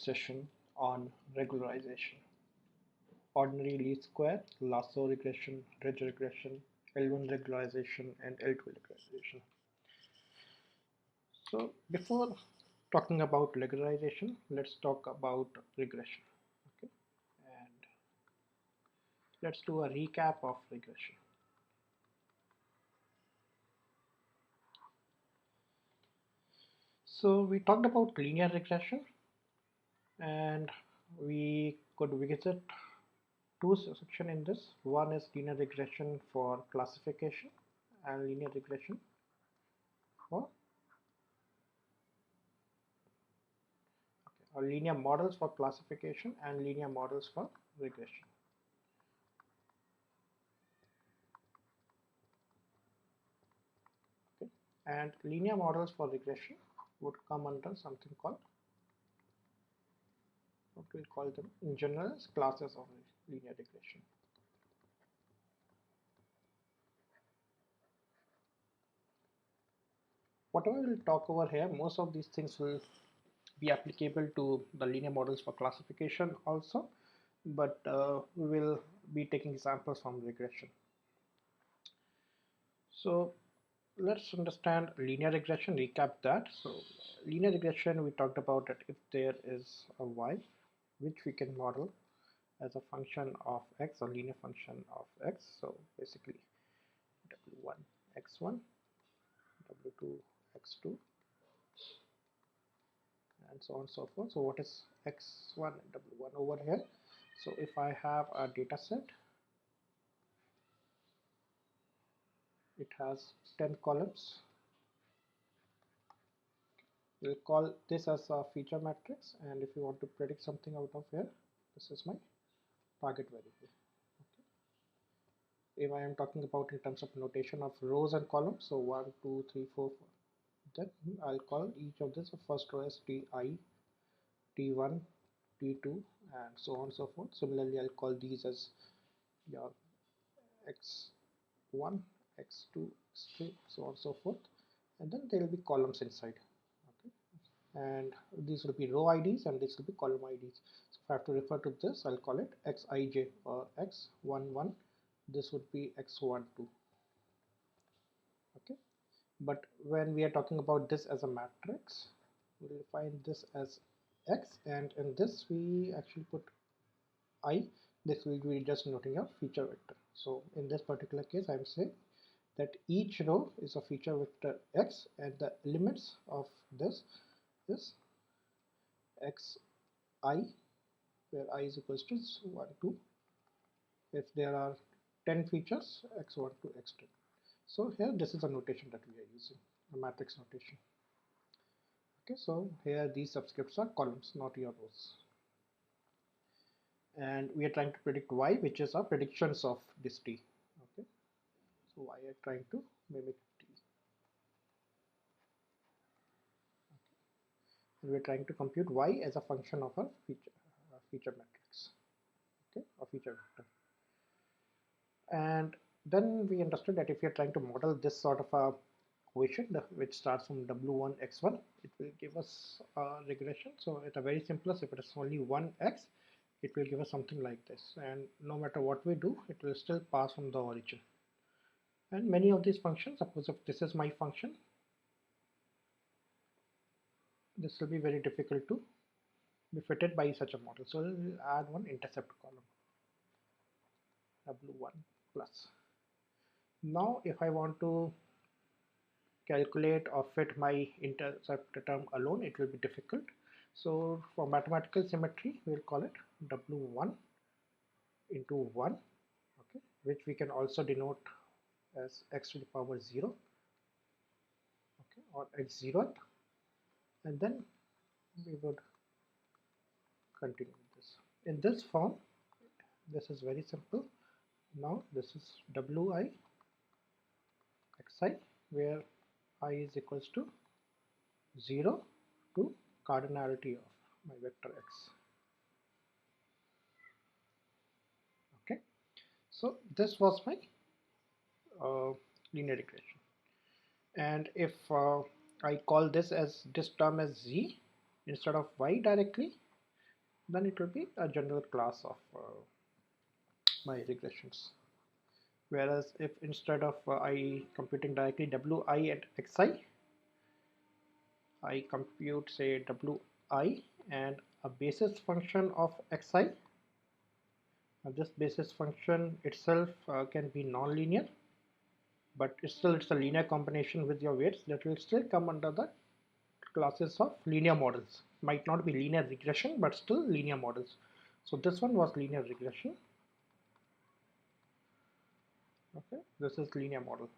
session on regularization, ordinary least square, Lasso regression, ridge regression, L1 regularization, and L2 regularization. So before talking about regularization, let's talk about regression. Okay, and let's do a recap of regression. So we talked about linear regression, and we could visit two sections in this. One is linear regression for classification and linear regression for or linear models for classification and linear models for regression. Okay. And linear models for regression would come under something called, what we'll call them in general as classes of linear regression. Whatever we'll talk over here, most of these things will be applicable to the linear models for classification also, but we will be taking examples from regression. So let's understand linear regression, recap that. So linear regression, we talked about that if there is a y which we can model as a function of x or linear function of x, so basically w1 x1, w2 x2, and so on and so forth. So what is x1 and w1 over here? So if I have a data set, it has 10 columns. We'll call this as a feature matrix, and if you want to predict something out of here, this is my target variable. Okay. If I am talking about in terms of notation of rows and columns, so 1, 2, 3, 4, 4, then I'll call each of this. The first row as ti, t1, t2, and so on and so forth. Similarly, I'll call these as your x1, x2, x3, so on and so forth, and then there will be columns inside. Okay, and these will be row IDs and this will be column IDs. So if I have to refer to this, I'll call it xij or x11. This would be x12. Okay, but when we are talking about this as a matrix, we'll find this as x, and in this we actually put I. This will be just noting a feature vector. So in this particular case, I'm saying that each row is a feature vector x, and the limits of this is xi, where I is equals to 1, 2. If there are 10 features, x1 to x10. So here this is a notation that we are using, a matrix notation. Okay, so here these subscripts are columns, not your rows. And we are trying to predict y, which is our predictions of this t. Okay, so y are trying to mimic t. Okay. And we are trying to compute y as a function of a feature matrix. Okay, a feature vector. And then we understood that if you're trying to model this sort of a equation which starts from w1 x1, it will give us a regression. So at a very simplest, if it is only 1x, it will give us something like this, and no matter what we do, it will still pass from the origin. And many of these functions, suppose if this is my function, this will be very difficult to be fitted by such a model. So we'll add one intercept column, w1 plus. Now if I want to calculate or fit my intercept term alone, it will be difficult. So for mathematical symmetry, we'll call it w1 into 1, okay, which we can also denote as x to the power 0, okay, or x0th, and then we would continue with this. In this form, this is very simple. Now this is wi xi, where I is equals to 0 to cardinality of my vector x. Okay, so this was my linear regression, and if I call this term as z instead of y directly, then it will be a general class of my regressions. Whereas if instead of I computing directly wi at xi, I compute say wi and a basis function of xi. This basis function itself can be non-linear, but it's a linear combination with your weights that will still come under the classes of linear models. Might not be linear regression, but still linear models. So this one was linear regression. Okay, this is linear model.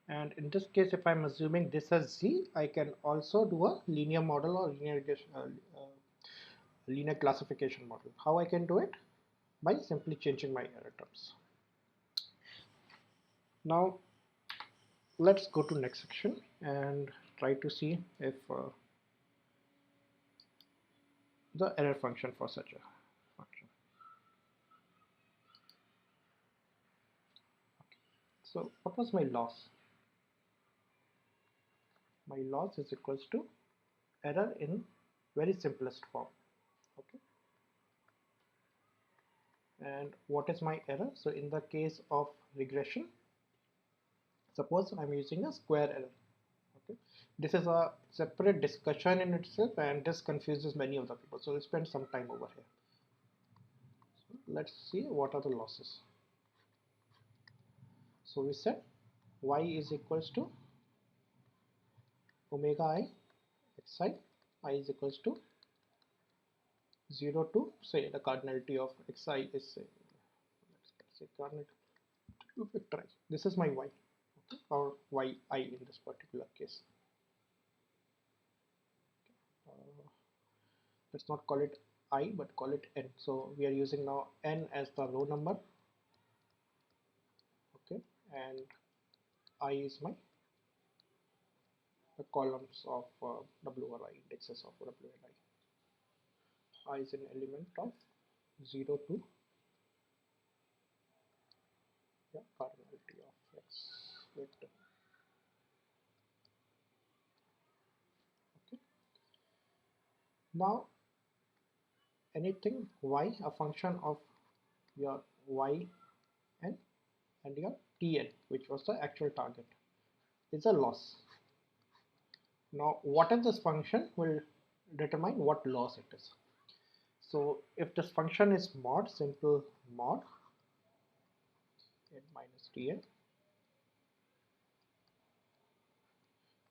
And in this case, if I'm assuming this as Z, I can also do a linear model or linear regression, linear classification model. How I can do it? By simply changing my error terms. Now let's go to next section and try to see if the error function for such a function. So what was my loss? My loss is equals to error in very simplest form. Okay. And what is my error? So in the case of regression, suppose I'm using a square error. Okay. This is a separate discussion in itself, and this confuses many of the people. So we'll spend some time over here. So let's see what are the losses. So we said y is equals to omega I xi, I is equals to 0 to say the cardinality of xi is say, let's say cardinality to factorize. This is my y, okay, or yi in this particular case. Let's not call it I but call it n. So we are using now n as the row number, okay, and I is my the columns of w or I, indexes of w and I is an element of 0 to cardinality of x vector. Okay. Now anything y, a function of your y n and your tn, which was the actual target, is a loss. Now what is this function will determine what loss it is. So if this function is mod, simple mod n minus tn,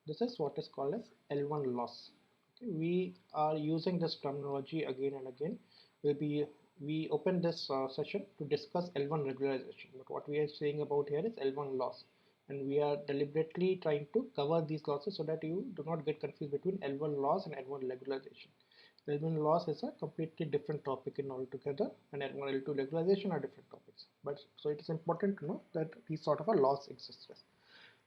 this is what is called as L1 loss. Okay, we are using this terminology again and again. We open this session to discuss L1 regularization, but what we are saying about here is L1 loss, and we are deliberately trying to cover these losses so that you do not get confused between L1 loss and L1 regularization. L1 loss is a completely different topic in altogether, and L1 L2 regularization are different topics. But so it is important to know that these sort of a loss exists.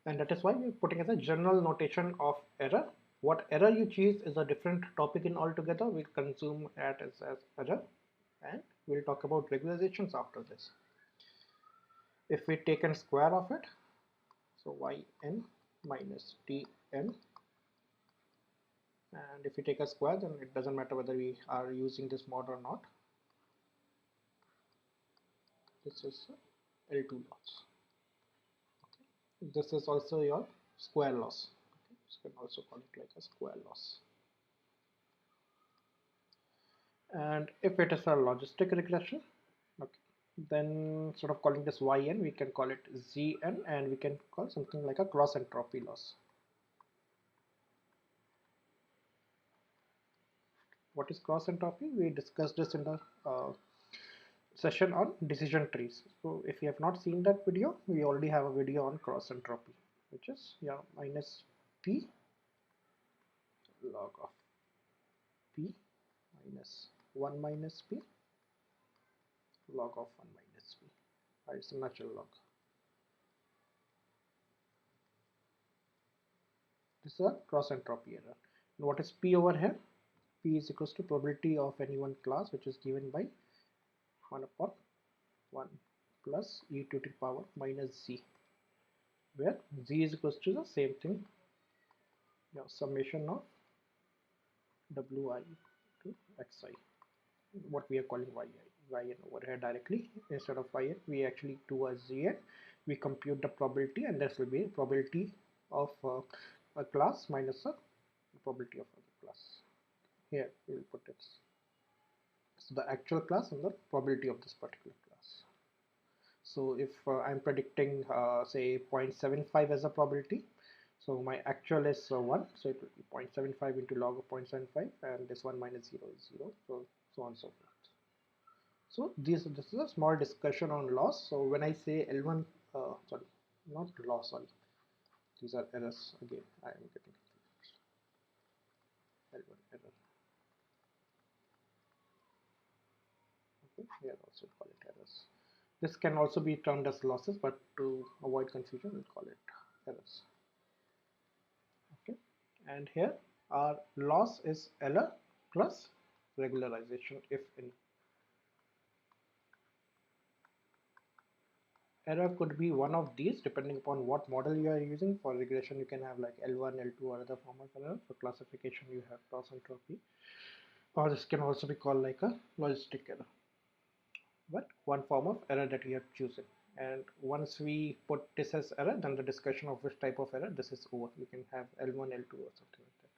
And that is why we're putting as a general notation of error. What error you choose is a different topic in altogether. We'll consume it as error, and we'll talk about regularizations after this. If we take a square of it, so yn minus tn, and if we take a square, then it doesn't matter whether we are using this mod or not. This is L2 loss. Okay. This is also your square loss. Okay. So you can also call it like a square loss. And if it is a logistic regression, okay, then instead of calling this yn, we can call it zn, and we can call something like a cross entropy loss. What is cross entropy? We discussed this in the session on decision trees. So if you have not seen that video, we already have a video on cross entropy, which is minus p log of p minus 1 minus p log of 1 minus p. It's a natural log. This is a cross entropy error. And what is p over here? P is equals to probability of any one class, which is given by 1 upon 1 plus e to the power minus z, where z is equals to the same thing summation of wi to xi, what we are calling yn over here directly. Instead of yn, we actually do a zn, we compute the probability, and this will be probability of a class minus a probability of other class. Here we will put it, so the actual class and the probability of this particular class. So if I'm predicting say 0.75 as a probability, so my actual is 1, so it will be 0.75 into log of 0.75, and this 1 minus 0 is 0, so on and so forth. So this is a small discussion on loss. So when I say L1, sorry, not loss, sorry, these are errors again. I am getting confused. L1 error. Okay, here also call it errors. This can also be termed as losses, but to avoid confusion, we'll call it errors. Okay, and here our loss is error plus regularization if any. Error could be one of these depending upon what model you are using. For regression, you can have like L1, L2, or other form of error. For classification, you have cross-entropy, or this can also be called like a logistic error. But one form of error that we have chosen. And once we put this as error, then the discussion of which type of error this is over. You can have L1, L2, or something like that.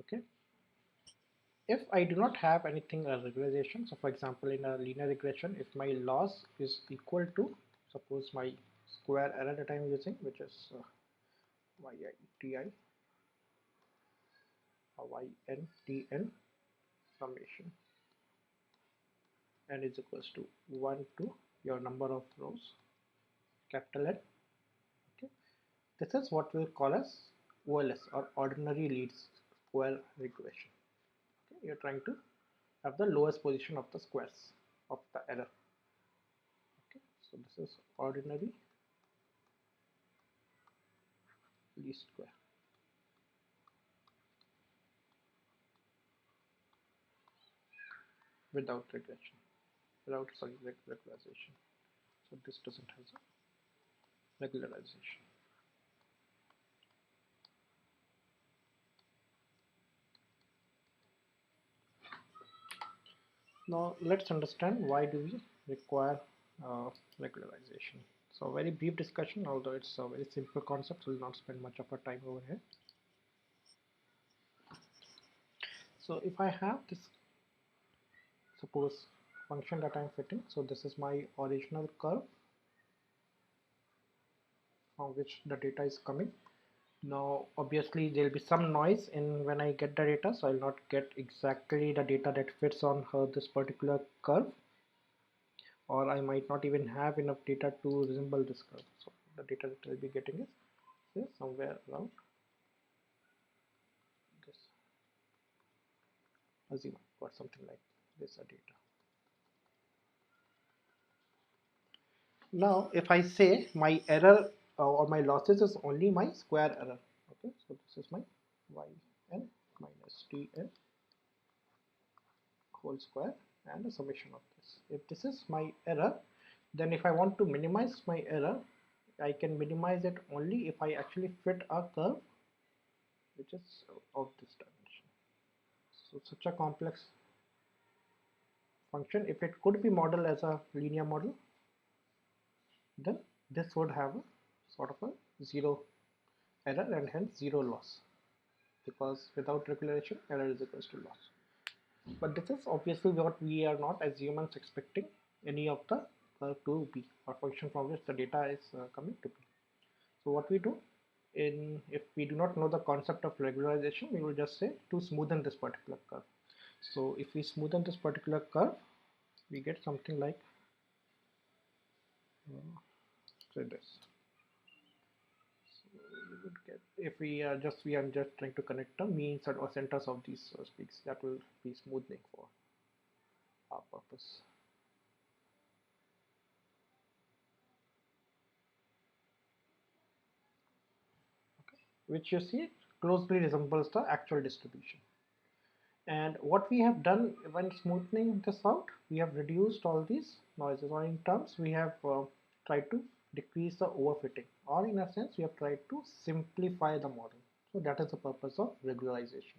Okay. If I do not have anything a regularization, so for example in a linear regression, if my loss is equal to, suppose my square error that I am using, which is YITI or YNTN summation, and is equals to 1 to your number of rows, capital N. Okay, this is what we'll call as OLS, or ordinary least square regression. Okay, you're trying to have the lowest position of the squares of the error. Okay, so this is ordinary least square. Without regression, regularization. So this doesn't have a regularization. Now let's understand why do we require regularization. So very brief discussion, although it's a very simple concept, so we'll not spend much of our time over here. So if I have this, suppose function that I'm fitting, so this is my original curve from which the data is coming. Now obviously there will be some noise in when I get the data, so I'll not get exactly the data that fits on this particular curve, or I might not even have enough data to resemble this curve. So the data that I'll be getting is say somewhere around this, assume or something like this data. Now if I say my error or my losses is only my square error, okay, so this is my yn minus tn whole square and the summation of this. If this is my error, then if I want to minimize my error, I can minimize it only if I actually fit a curve which is of this dimension. So such a complex function, if it could be modeled as a linear model, then this would have a sort of a zero error and hence zero loss, because without regularization error is equals to loss. But this is obviously what we are not as humans expecting any of the curve to be, or function from which the data is coming to be. So what we do, if we do not know the concept of regularization, we will just say to smoothen this particular curve. So if we smoothen this particular curve, we get something like say this. So we would get, if we are just trying to connect the means or centers of these peaks, that will be smoothing for our purpose. Okay, which you see closely resembles the actual distribution. And what we have done when smoothing this out, we have reduced all these noises, or in terms we have tried to decrease the overfitting, or in a sense we have tried to simplify the model. So that is the purpose of regularization.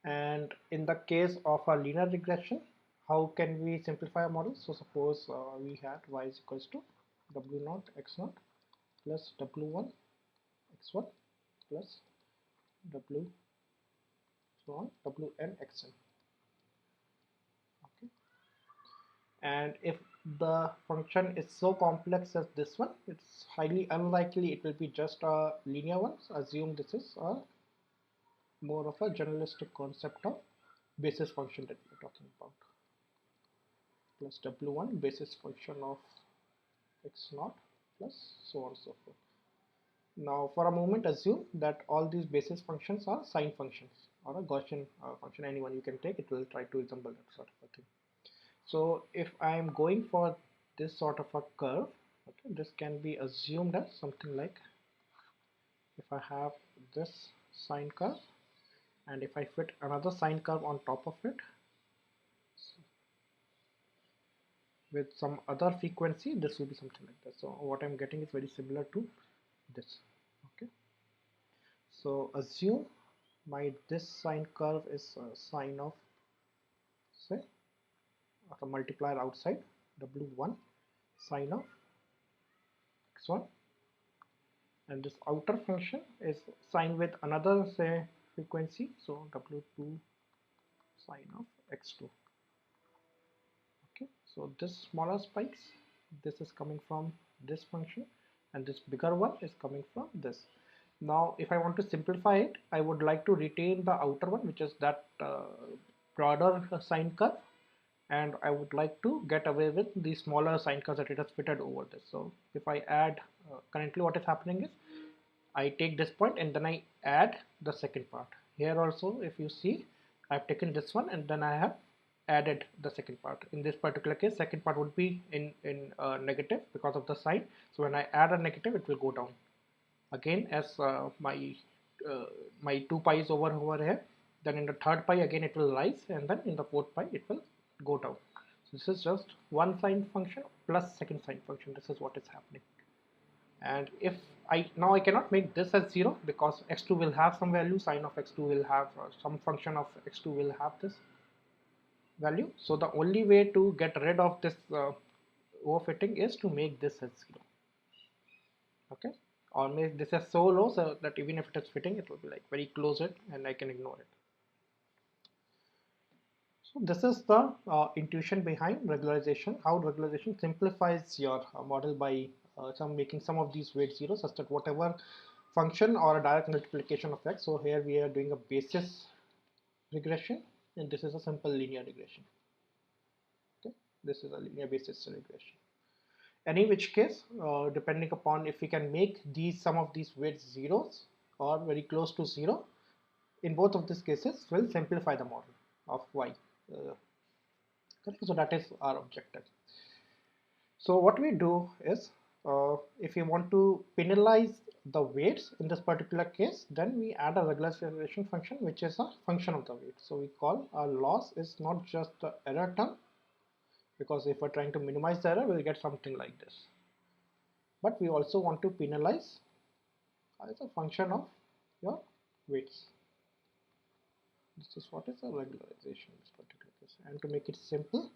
And in the case of a linear regression, how can we simplify a model? So suppose we had y is equals to w0 x0 plus w1 x1 plus w so on wn xn. Okay. And if the function is so complex as this one, it's highly unlikely it will be just a linear one. So assume this is a more of a generalistic concept of basis function that we're talking about, plus w1 basis function of x0 plus so on and so forth. Now for a moment assume that all these basis functions are sine functions or a Gaussian function, anyone you can take, it will try to resemble that sort of a thing. So if I am going for this sort of a curve, okay, this can be assumed as something like, if I have this sine curve and if I fit another sine curve on top of it with some other frequency, this will be something like that. So what I'm getting is very similar to this. Okay, so assume my this sine curve is sine of, say, a multiplier outside w1 sine of x1, and this outer function is sine with another, say, frequency, so w2 sine of x2. Okay, so this smaller spikes, this is coming from this function and this bigger one is coming from this. Now if I want to simplify it, I would like to retain the outer one, which is that broader sine curve, and I would like to get away with the smaller sine curve that it has fitted over this. So if I add, currently what is happening is I take this point and then I add the second part. Here also if you see, I've taken this one and then I have added the second part. In this particular case, second part would be in negative because of the sign. So when I add a negative, it will go down. Again, as my 2 pi is over here, then in the third pi again it will rise, and then in the fourth pi it will go down. So this is just one sine function plus second sine function. This is what is happening. And if now I cannot make this as 0 because x2 will have some value, sine of x2 will have some function of x2 will have this value. So the only way to get rid of this overfitting is to make this as 0. Okay, or make this as so low so that even if it is fitting, it will be like very close it and I can ignore it. So this is the intuition behind regularization, how regularization simplifies your model by making some of these weights 0 such that whatever function or a direct multiplication of x. So here we are doing a basis regression and this is a simple linear regression. Okay, this is a linear basis regression. Any which case, depending upon if we can make some of these weights zeros or very close to 0, in both of these cases will simplify the model of y. So that is our objective. So what we do is, if we want to penalize the weights in this particular case, then we add a regularization function which is a function of the weight. So we call our loss is not just the error term, because if we're trying to minimize the error, we'll get something like this. But we also want to penalize as a function of your weights. This is what is a regularization in this particular case. And to make it simple,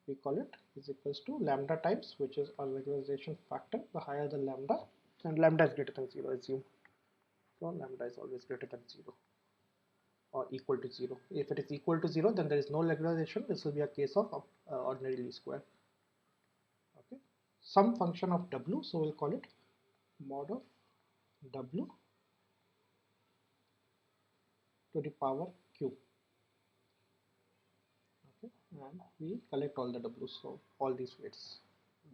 we call it is equals to lambda times, which is our regularization factor. The higher the lambda, and lambda is greater than 0, assume. So lambda is always greater than 0 or equal to 0. If it is equal to 0, then there is no regularization. This will be a case of ordinary least square. Okay, some function of w, so we'll call it mod of w to the power q. Okay, and we collect all the w's, so all these weights.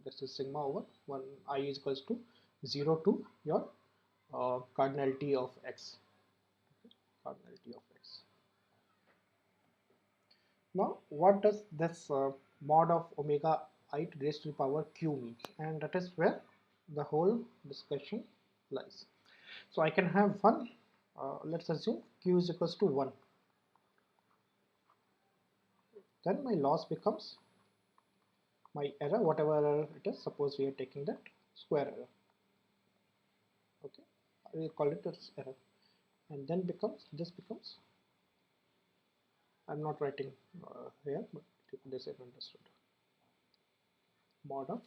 This is sigma over 1 I is equals to 0 to your cardinality of x. Okay, cardinality of x. Now what does this mod of omega I raised to the power q mean? And that is where the whole discussion lies. So I can have one, let's assume q is equals to 1. Then my loss becomes my error, whatever error it is. Suppose we are taking that square error. we call it as error, and then this becomes, I'm not writing here, but this is understood, mod of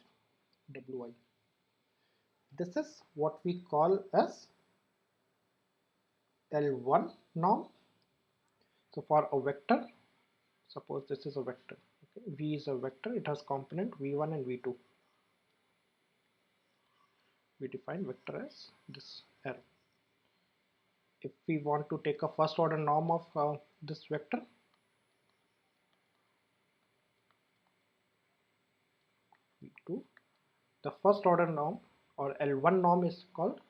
wi. This is what we call as L1 norm. So for a vector, suppose this is a vector, okay? V is a vector, it has component v1 and v2. We define vector as this arrow. If we want to take a first order norm of this vector, v2, the first order norm or L1 norm is called,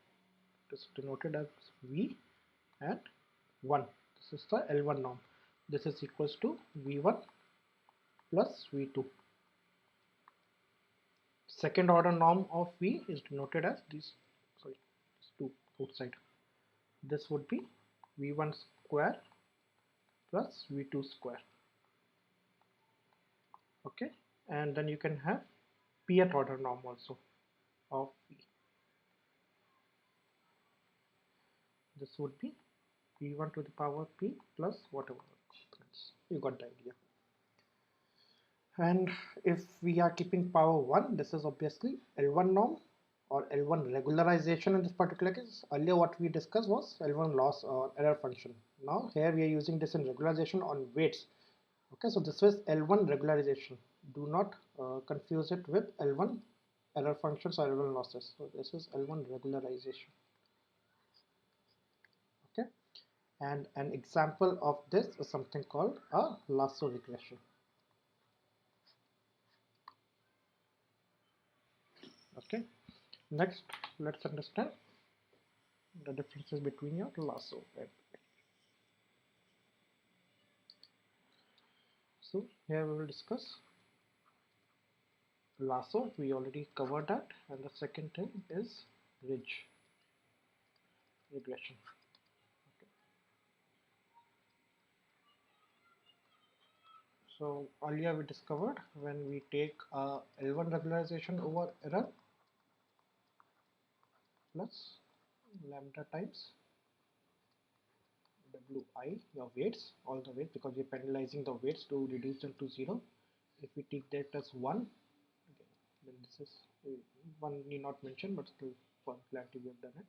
it is denoted as v and 1. This is the L1 norm. This is equals to v1 plus v2. Second order norm of v is denoted as these, sorry, these two outside. This would be v1 square plus v2 square. Okay, and then you can have pth order norm also of v. This would be v1 to the power p plus whatever. You got the idea. And if we are keeping power 1, this is obviously L1 norm or L1 regularization in this particular case. Earlier what we discussed was L1 loss or error function. Now here we are using this in regularization on weights. Okay, so this is L1 regularization. Do not confuse it with L1 error functions or L1 losses. So this is L1 regularization. Okay, and an example of this is something called a Lasso regression. Okay, next let's understand the differences between your lasso and so here we will discuss lasso. We already covered that, and the second thing is regression. Okay. So earlier we discovered when we take a L1 regularization over error plus lambda times wi, your weights, all the weights, because we're penalizing the weights to reduce them to 0. If we take that as 1, okay, then this is one need not mention, but still for clarity we have done it.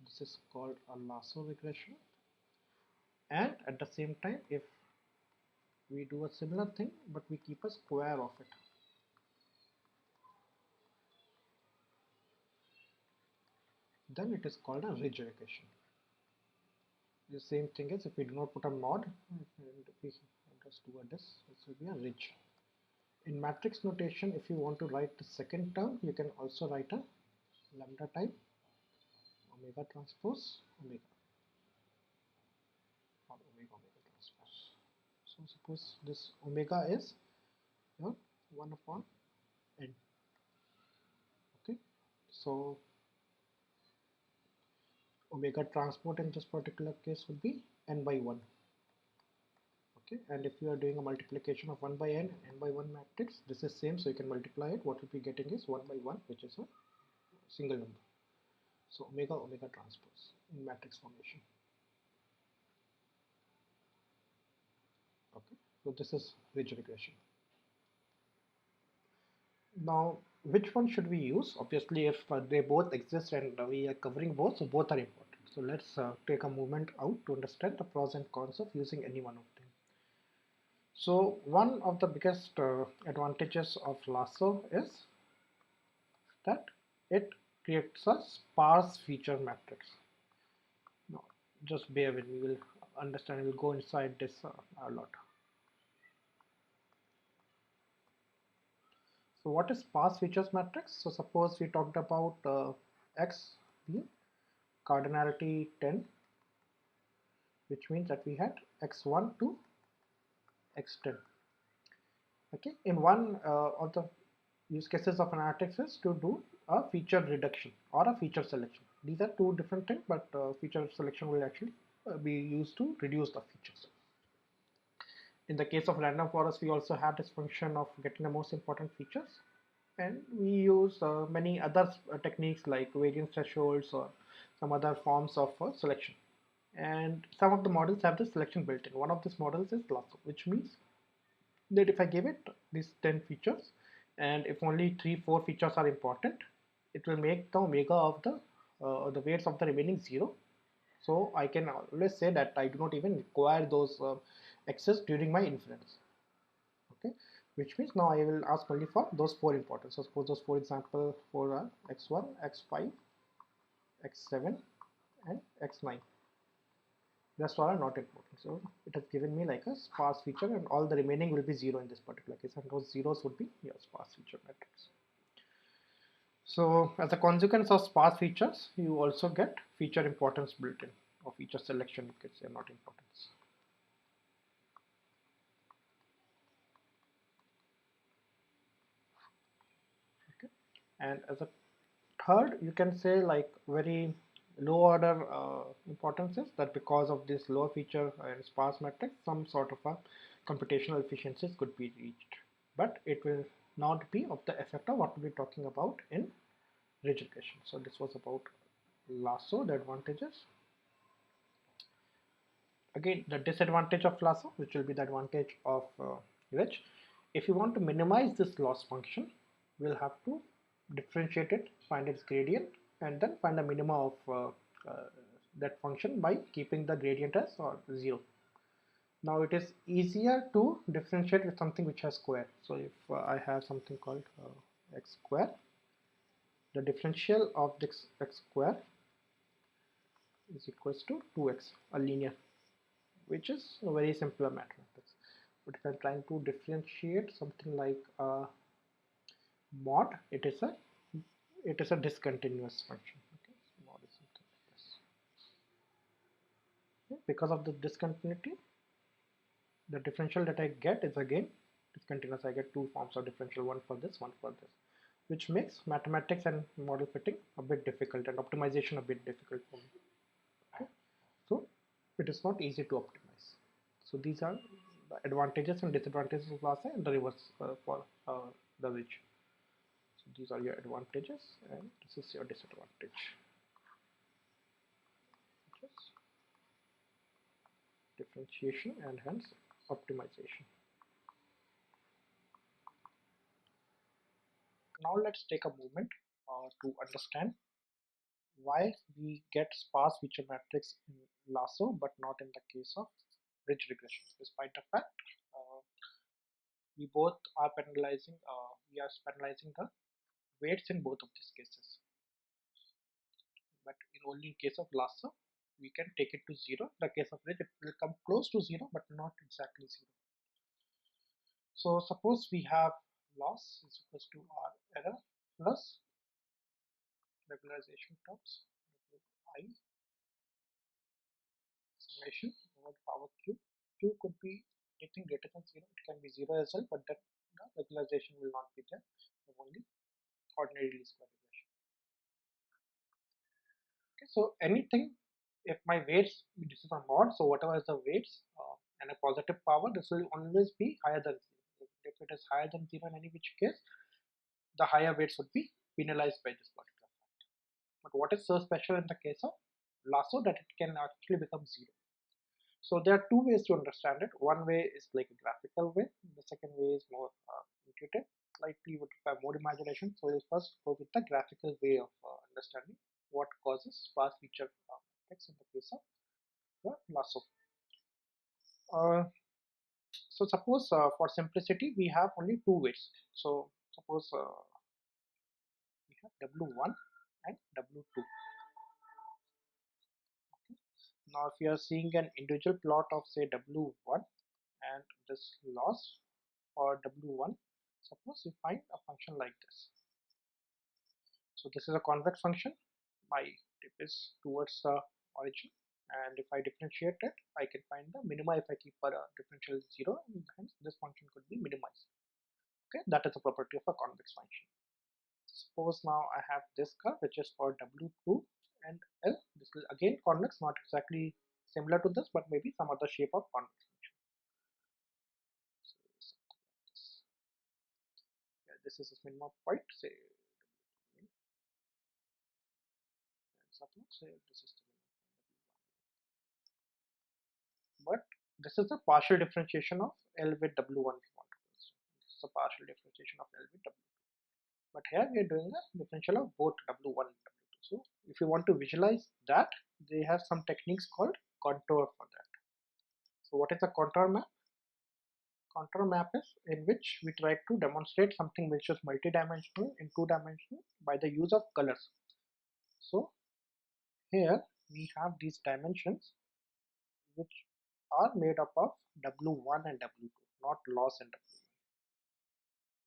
This is called a lasso regression, and at the same time if we do a similar thing but we keep a square of it, then it is called a ridge regression. The same thing is if we do not put a mod and we just do a this will be a ridge. In matrix notation, if you want to write the second term, you can also write a lambda type omega transpose omega or omega transpose. So suppose this omega is 1 upon n. Okay, so omega transport in this particular case would be n by 1. Okay, and if you are doing a multiplication of 1 by n by 1 matrix, this is same, so you can multiply it. What you'll be getting is 1 by 1, which is a single number. So omega transpose in matrix formation. Okay, so this is ridge regression. Now which one should we use? Obviously if they both exist and we are covering both, so both are important. So let's take a moment out to understand the pros and cons of using any one of them. So one of the biggest advantages of lasso is that it creates a sparse feature matrix. Now just bear with me, we'll understand, we'll go inside this a lot. So what is sparse features matrix? So suppose we talked about X being cardinality 10, which means that we had X1 to X10. Okay, in one of the use cases of analytics is to do a feature reduction or a feature selection. These are two different things, but feature selection will actually be used to reduce the features. In the case of random forest, we also have this function of getting the most important features, and we use many other techniques like variance thresholds or some other forms of selection. And some of the models have this selection built in. One of these models is Lasso, which means that if I give it these 10 features, and if only 3-4 features are important, it will make the omega of the weights of the remaining 0. So I can always say that I do not even require those excess during my inference. Okay, which means now I will ask only for those 4 important. So suppose those 4 example for x1, x5, x7 and x9. Rest all are not important. So it has given me like a sparse feature, and all the remaining will be 0 in this particular case, and those zeros would be your sparse feature matrix. So as a consequence of sparse features, you also get feature importance built in, or feature selection, you could say, not importance. Okay. And as a third, you can say like very low order importance is that because of this low feature and sparse matrix, some sort of a computational efficiencies could be reached, but it will not be of the effect of what we'll be talking about in regression. So this was about Lasso, the advantages. Again, the disadvantage of Lasso, which will be the advantage of Reg. If you want to minimize this loss function, we'll have to differentiate it, find its gradient, and then find the minima of that function by keeping the gradient as 0. Now it is easier to differentiate with something which has square. So if I have something called x square, the differential of this x square is equals to 2x, a linear, which is a very simpler mathematics. But if I'm trying to differentiate something like mod, it is a discontinuous function. Okay, so mod is something like this. Okay. Because of the discontinuity, the differential that I get is again discontinuous. I get two forms of differential, one for this, one for this, which makes mathematics and model fitting a bit difficult and optimization a bit difficult for me. Okay. So it is not easy to optimize. So these are the advantages and disadvantages of Lasso, and the reverse for the Ridge. So these are your advantages, and this is your disadvantage. Differentiation and hence optimization. Now let's take a moment to understand why we get sparse feature matrix in Lasso but not in the case of ridge regressions, despite the fact uh, we both are penalizing the weights in both of these cases. But in only in case of Lasso, we can take it to 0. In the case of ridge, it will come close to 0 but not exactly 0. So suppose we have loss is equals to r error plus regularization terms I summation over power q. Q could be anything greater than 0. It can be 0 as well, but that the regularization will not be there. Only ordinary least square regression. Okay, so anything, if my weights, this is a mod, so whatever is the weights and a positive power, this will always be higher than 0. If it is higher than 0 in any which case, the higher weights would be penalized by this particular factor. But what is so special in the case of Lasso that it can actually become 0. So there are two ways to understand it. One way is like a graphical way. The second way is more intuitive. Slightly would require more imagination. So we'll first go with the graphical way of understanding what causes sparse feature matrix in the case of the Lasso. Uh, so suppose for simplicity we have only two weights. So suppose we have W1 and W2. Now if you are seeing an individual plot of say W1 and this loss for W1, suppose we find a function like this. So this is a convex function. My tip is towards the origin, and if I differentiate it, I can find the minima if I keep a differential 0, and hence this function could be minimized. Okay, that is a property of a convex function. Suppose now I have this curve which is for W2 and L. This is again convex, not exactly similar to this, but maybe some other shape of convex function. So yeah, this is a minimum point, say say this is the but this is a partial differentiation of L with W1 if you want to consider. This is a partial differentiation of L with W2. But here we are doing a differential of both W1 and W2. So if you want to visualize that, they have some techniques called contour for that. So what is a contour map? Contour map is in which we try to demonstrate something which is multidimensional in two-dimensional by the use of colors. So here we have these dimensions which are made up of W1 and W2, not loss and W1,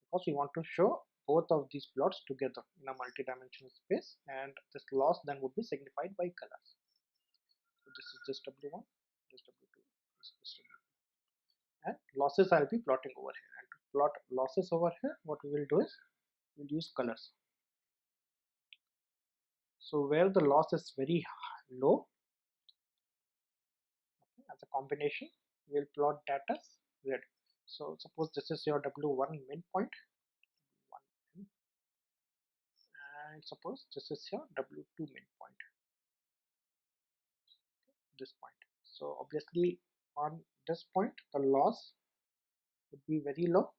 because we want to show both of these plots together in a multidimensional space, and this loss then would be signified by colors. So this is just W1, this W2, this W2. And losses I'll be plotting over here. And to plot losses over here, what we will do is we'll use colors. So where the loss is very low, okay, as a combination, we'll plot that as red. So suppose this is your W1 midpoint, W1 and suppose this is your W2 midpoint, this point. So obviously on this point the loss would be very low,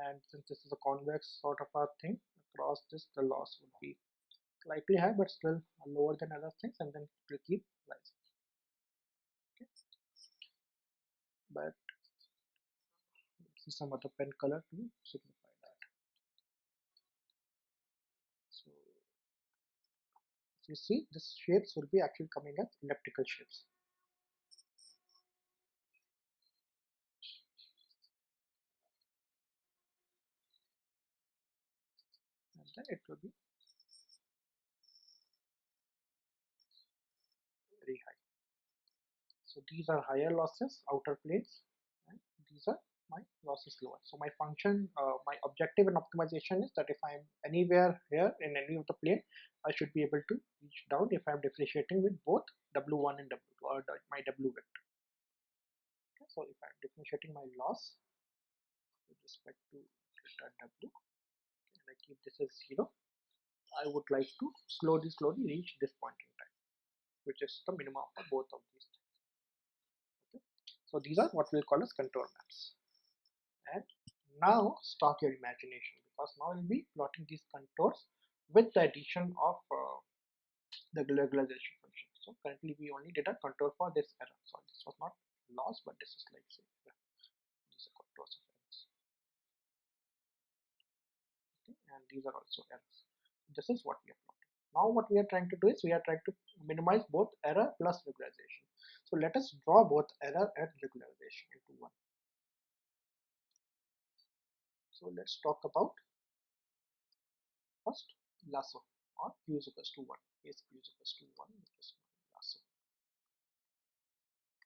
and since this is a convex sort of a thing, across this the loss would be slightly high but still lower than other things, and then it will keep rising. Okay. But let's see some other pen color to signify that. So you see this shapes will be actually coming as elliptical shapes. And then it will be very high. So these are higher losses, outer planes, and these are my losses lower. So my function, my objective in optimization is that if I'm anywhere here in any of the plane, I should be able to reach down if I'm differentiating with both W1 and W2 or my W vector. Okay, so if I'm differentiating my loss with respect to delta W, and I keep this as 0, I would like to slowly reach this point in time, which is the minimum for both of these things. Okay, so these are what we'll call as contour maps. And now start your imagination, because now we'll be plotting these contours with the addition of the regularization function. So currently we only did a contour for this error. So this was not loss, but this is like say these are contours of errors. Okay, and these are also errors. This is what we are plotting. Now what we are trying to do is we are trying to minimize both error plus regularization. So let us draw both error and regularization into one. So let's talk about first lasso, or q is equals to 1. Case q is equals to 1, which is lasso.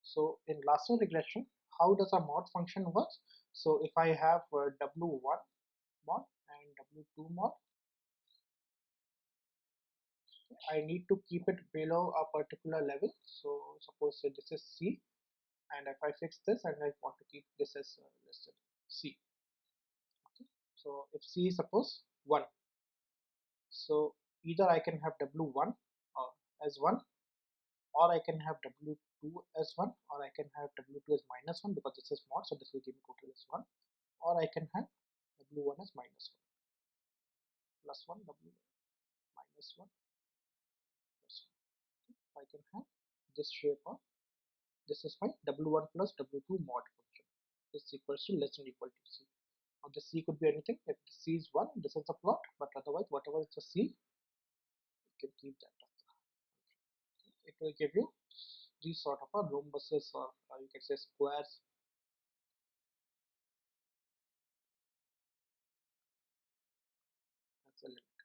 So in lasso regression, how does a mod function work? So if I have w1 mod and w2 mod, I need to keep it below a particular level. So suppose say this is C, and if I fix this and I want to keep this as let's say C. Okay. So if C is suppose 1, so either I can have w1 as 1, or I can have w2 as 1, or I can have w2 as minus 1, because this is mod, so this will give me total as 1, or I can have w1 as minus 1, plus 1, w1 minus 1, plus 1. Okay. I can have this shape of, this is my w1 plus w2 mod function. This equals to less than equal to C. Now the C could be anything. If C is 1, this is the plot, but otherwise whatever is the C, you can keep that as the function. It will give you these sort of a rhombuses, or you can say squares. That's a limit.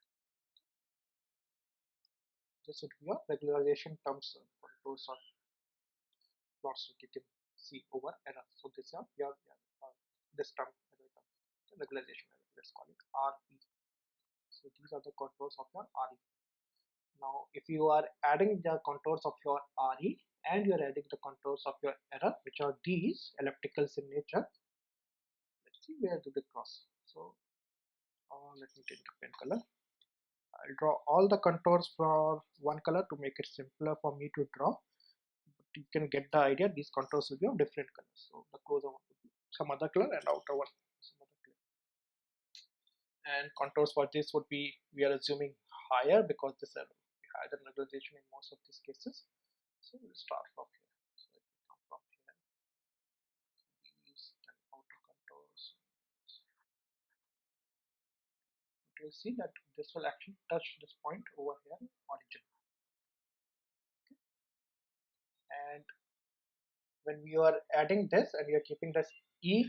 This would be your regularization terms contours or plots that you can see over error. So this is your this term, regularization error, let's call it RE. So these are the contours of your RE. Now if you are adding the contours of your RE and you are adding the contours of your error, which are these ellipticals in nature, let's see where do they cross. So let me take the pen color. I'll draw all the contours for one color to make it simpler for me to draw. But you can get the idea, these contours will be of different colors. So the closer one will be some other color and outer one some other color. And contours for this would be, we are assuming higher because this is higher than regularization in most of these cases. So we'll start from here. So if we come from here, these and outer contours, you'll see that this will actually touch this point over here, origin. And when we are adding this and we are keeping this e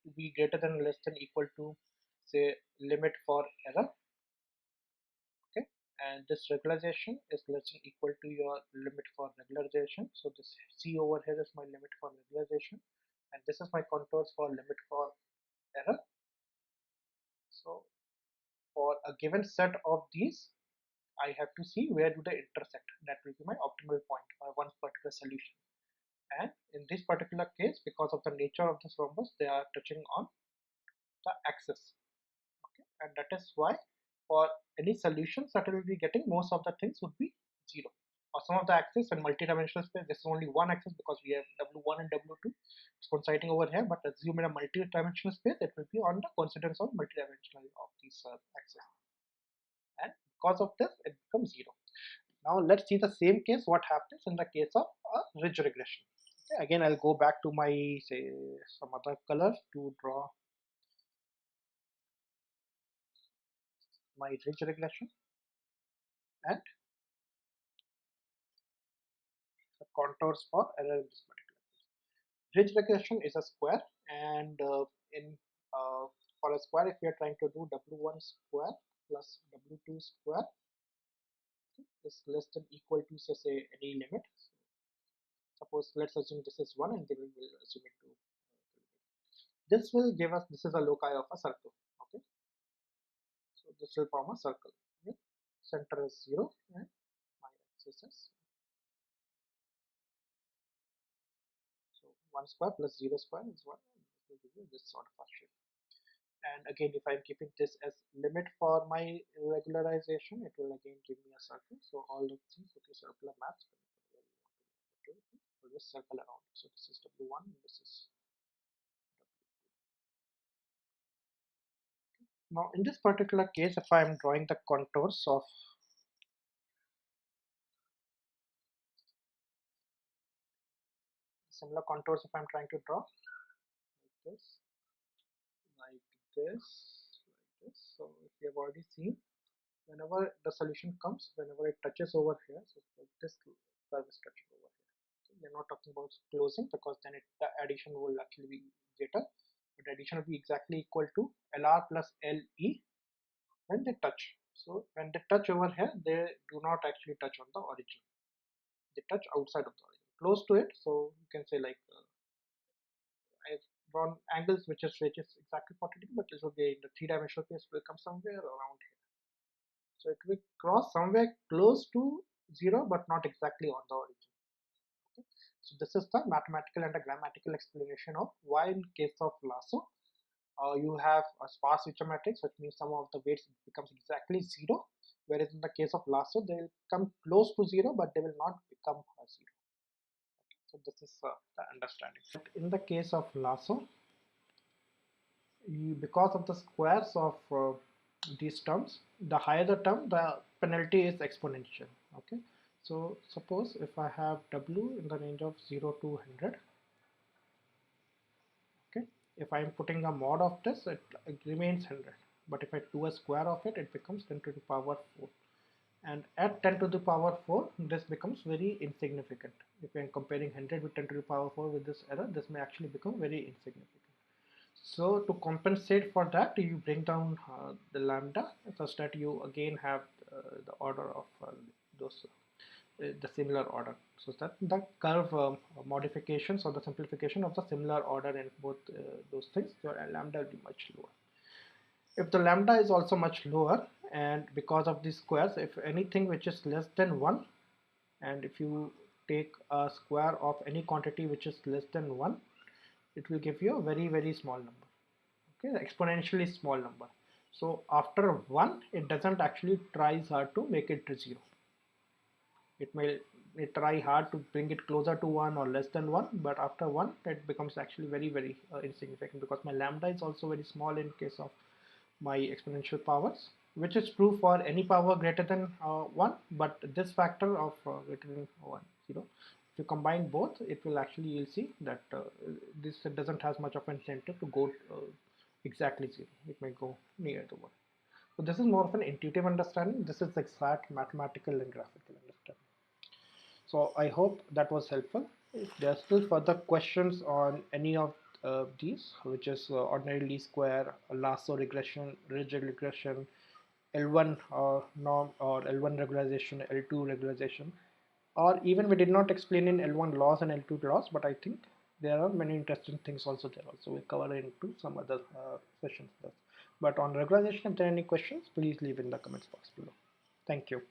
to be greater than or less than equal to, say, limit for error, okay, and this regularization is less than equal to your limit for regularization. So this c over here is my limit for regularization, and this is my contours for limit for error. So for a given set of these, I have to see where do they intersect. That will be my optimal point for one particular solution. And in this particular case, because of the nature of this rhombus, they are touching on the axis. Okay, and that is why for any solutions that we will be getting, most of the things would be 0. Or some of the axes in multi-dimensional space, this is only one axis because we have W1 and W2. It's coinciding over here, but assume in a multi-dimensional space, it will be on the coincidence of multi-dimensional of these axes. And because of this, it becomes 0. Now let's see the same case, what happens in the case of a ridge regression. Okay, again, I'll go back to my, say, some other color to draw my ridge regression, and the contours for error in this particular case. Ridge regression is a square, and in for a square, if we are trying to do W1 square plus W2 square is less than equal to, say any limit. Suppose let's assume this is 1 and then we will assume it to this will give us, this is a loci of a circle. Okay, so this will form a circle. Okay? Center is 0 and my axis is, so 1 square plus 0 square is 1, and this will give you this sort of a shape. And again, if I'm keeping this as limit for my regularization, it will again give me a circle. So all the things, okay, circular maps, will just circle around. So this is W1 and this is W2. Now in this particular case, if I'm drawing the contours of similar contours, if I'm trying to draw like this, like this, like this. So if you have already seen, whenever the solution comes, whenever it touches over here, so this curve is touching over here. Okay, we are not talking about closing because then the addition will actually be greater, but addition will be exactly equal to LR plus LE when they touch. So when they touch over here, they do not actually touch on the origin. They touch outside of the origin, close to it. So you can say like I've drawn angles which is exactly 40 degrees, but this will be in the three-dimensional case will come somewhere around here. So it will cross somewhere close to 0, but not exactly on the origin. Okay? So this is the mathematical and the grammatical explanation of why in case of Lasso, you have a sparse feature matrix, which means some of the weights becomes exactly 0, whereas in the case of Lasso, they will come close to 0, but they will not become 0. Okay? So this is the understanding. In the case of Lasso, because of the squares of these terms, the higher the term, the penalty is exponential. Okay, so suppose if I have W in the range of 0 to 100, okay, if I am putting a mod of this, it remains 100, but if I do a square of it, it becomes 10 to the power 4, and at 10 to the power 4, this becomes very insignificant. If I am comparing 100 with 10 to the power 4 with this error, this may actually become very insignificant. So to compensate for that, you bring down the lambda such that you again have the order of those the similar order, so that the curve modifications or the simplification of the similar order in both those things, your lambda will be much lower. If the lambda is also much lower, and because of these squares, if anything which is less than 1, and if you take a square of any quantity which is less than 1, it will give you a very small number. Okay, exponentially small number. So after 1, it doesn't actually tries hard to make it to 0. It try hard to bring it closer to 1 or less than 1, but after 1 it becomes actually very insignificant, because my lambda is also very small in case of my exponential powers, which is true for any power greater than 1, but this factor of greater than 1, 0, if you combine both, it will actually, you'll see that this doesn't have much of an incentive to go exactly 0. It may go near to 1. So this is more of an intuitive understanding. This is exact mathematical and graphical understanding. So I hope that was helpful. If there are still further questions on any of these, which is ordinary least square, lasso regression, rigid regression, L1 norm or L1 regularization, L2 regularization, or even we did not explain in L1 laws and L2 laws, but I think there are many interesting things also there. Also, we'll cover into some other sessions. But on regularization, if there are any questions, please leave in the comments box below. Thank you.